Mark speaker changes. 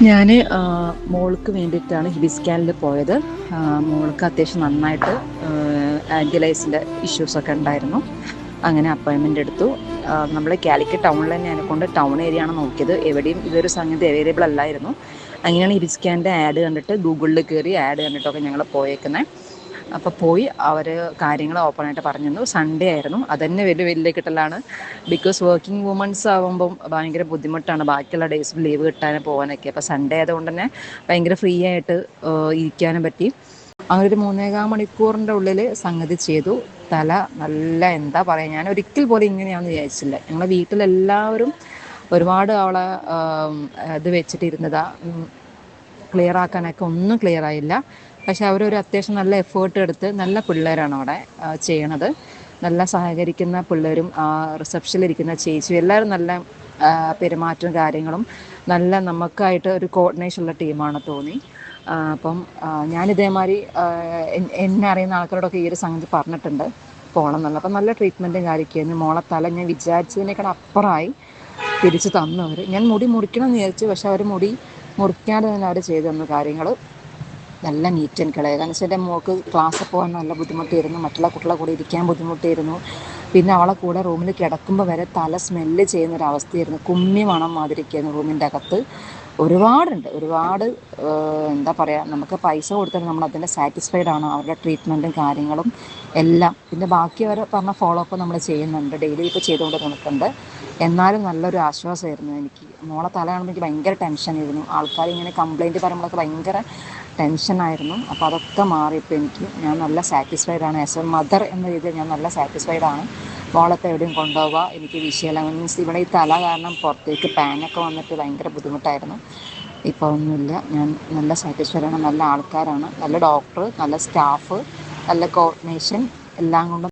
Speaker 1: ഞാൻ മോൾക്ക് വേണ്ടിയിട്ടാണ് ഹിബിസ്കാനിൽ പോയത്. മോൾക്ക് അത്യാവശ്യം നന്നായിട്ട് ആൻറ്റിലൈസിൻ്റെ ഇഷ്യൂസൊക്കെ ഉണ്ടായിരുന്നു. അങ്ങനെ അപ്പോയിൻമെൻ്റ് എടുത്തു. നമ്മൾ കാലിക്കറ്റ് ടൗണിൽ തന്നെ എന്നെക്കൊണ്ട് ടൗൺ ഏരിയ ആണ് നോക്കിയത്. എവിടെയും ഇതൊരു സംഗതി അവൈലബിൾ അല്ലായിരുന്നു. അങ്ങനെയാണ് ഹിബിസ്കാൻ്റെ ആഡ് കണ്ടിട്ട് ഗൂഗിളിൽ കയറി ആഡ് കണ്ടിട്ടൊക്കെ ഞങ്ങൾ പോയേക്കുന്നത്. അപ്പോൾ പോയി അവർ കാര്യങ്ങൾ ഓപ്പണായിട്ട് പറഞ്ഞു തന്നു. സൺഡേ ആയിരുന്നു. അതുതന്നെ വലിയ കിട്ടലാണ്. ബിക്കോസ് വർക്കിംഗ് വുമൺസ് ആകുമ്പം ഭയങ്കര ബുദ്ധിമുട്ടാണ് ബാക്കിയുള്ള ഡേയ്സിൽ ലീവ് കിട്ടാനും പോകാനൊക്കെ. അപ്പോൾ സൺഡേ ആയതുകൊണ്ട് തന്നെ ഭയങ്കര ഫ്രീ ആയിട്ട് ഇരിക്കാനും പറ്റി. അങ്ങനെ ഒരു 3.25 മണിക്കൂറിൻ്റെ ഉള്ളിൽ സംഗതി ചെയ്തു. തല നല്ല എന്താ പറയുക, ഞാൻ ഒരിക്കൽ പോലും ഇങ്ങനെയാണെന്ന് വിചാരിച്ചില്ല. ഞങ്ങളുടെ വീട്ടിലെല്ലാവരും ഒരുപാട് അവളെ ഇത് വെച്ചിട്ടിരുന്നതാ ക്ലിയർ ആക്കാനൊക്കെ. ഒന്നും ക്ലിയർ ആയില്ല. പക്ഷെ അവരൊരു അത്യാവശ്യം നല്ല എഫേർട്ട് എടുത്ത് നല്ല പിള്ളേരാണ് അവിടെ ചെയ്യണത്. നല്ല സഹകരിക്കുന്ന പിള്ളേരും റിസപ്ഷനിലിരിക്കുന്ന ചേച്ചിയും എല്ലാവരും നല്ല പെരുമാറ്റവും കാര്യങ്ങളും നല്ല നമുക്കായിട്ട് ഒരു കോർഡിനേഷൻ ഉള്ള ടീമാണ് തോന്നി. അപ്പം ഞാനിതേമാതിരി എന്നെ അറിയുന്ന ആൾക്കാരോടൊക്കെ ഈ ഒരു സംഗതി പറഞ്ഞിട്ടുണ്ട് പോകണം എന്നുള്ളത്. അപ്പം നല്ല ട്രീറ്റ്മെൻറ്റും കാര്യമൊക്കെയായിരുന്നു. മോളെ തല ഞാൻ വിചാരിച്ചതിനേക്കാൾ അപ്പുറമായി തിരിച്ച് തന്നു അവർ. ഞാൻ മുടി മുറിക്കണം എന്ന് വിചാരിച്ചു. പക്ഷെ അവർ മുടി മുറിക്കാതെ തന്നെ അവർ ചെയ്തു തന്നു കാര്യങ്ങൾ. നല്ല നീറ്റ് ആൻഡ് ക്ലിയർ. കാരണം വെച്ചാൽ എൻ്റെ മോൾക്ക് ക്ലാസ്സിൽ പോകാൻ നല്ല ബുദ്ധിമുട്ടായിരുന്നു. മറ്റുള്ള കുട്ടികളെ കൂടെ ഇരിക്കാൻ ബുദ്ധിമുട്ടായിരുന്നു. പിന്നെ അവളെ കൂടെ റൂമിൽ കിടക്കുമ്പോൾ വരെ തല സ്മെല്ല് ചെയ്യുന്നൊരവസ്ഥയായിരുന്നു. കുമ്മി മണം മാതിരിക്കായിരുന്നു റൂമിൻ്റെ അകത്ത്. ഒരുപാട് എന്താ പറയുക, നമുക്ക് പൈസ കൊടുത്താൽ നമ്മൾ അതിൻ്റെ സാറ്റിസ്ഫൈഡ് ആണ് അവരുടെ ട്രീറ്റ്മെൻറ്റും കാര്യങ്ങളും എല്ലാം. പിന്നെ ബാക്കി അവർ പറഞ്ഞ ഫോളോ അപ്പ് നമ്മൾ ചെയ്യുന്നുണ്ട്, ഡെയിലി ഇപ്പോൾ ചെയ്തുകൊണ്ട് നിൽക്കുന്നുണ്ട്. എന്നാലും നല്ലൊരു ആശ്വാസമായിരുന്നു എനിക്ക്. മോളെ തല കാണുമ്പോൾ എനിക്ക് ഭയങ്കര ടെൻഷനായിരുന്നു. ആൾക്കാർ ഇങ്ങനെ കംപ്ലയിൻറ്റ് പറയുമ്പോഴൊക്കെ ഭയങ്കര ടെൻഷനായിരുന്നു. അപ്പോൾ അതൊക്കെ മാറിയപ്പോൾ ഞാൻ നല്ല സാറ്റിസ്ഫൈഡാണ്. ആസ് എ മദർ എന്ന രീതിയിൽ ഞാൻ നല്ല സാറ്റിസ്ഫൈഡാണ്. മോളത്തെ എവിടെയും കൊണ്ടുപോവുക എനിക്ക് വിഷയമല്ല. മീൻസ് ഇവിടെ ഈ തല കാരണം പുറത്തേക്ക് പാനൊക്കെ വന്നിട്ട് ഭയങ്കര ബുദ്ധിമുട്ടായിരുന്നു. ഇപ്പോൾ ഒന്നുമില്ല. ഞാൻ നല്ല സാറ്റിസ്ഫൈഡാണ്. നല്ല ആൾക്കാരാണ്, നല്ല ഡോക്ടർ, നല്ല സ്റ്റാഫ്, നല്ല കോർഡിനേഷൻ, എല്ലാം കൊണ്ടും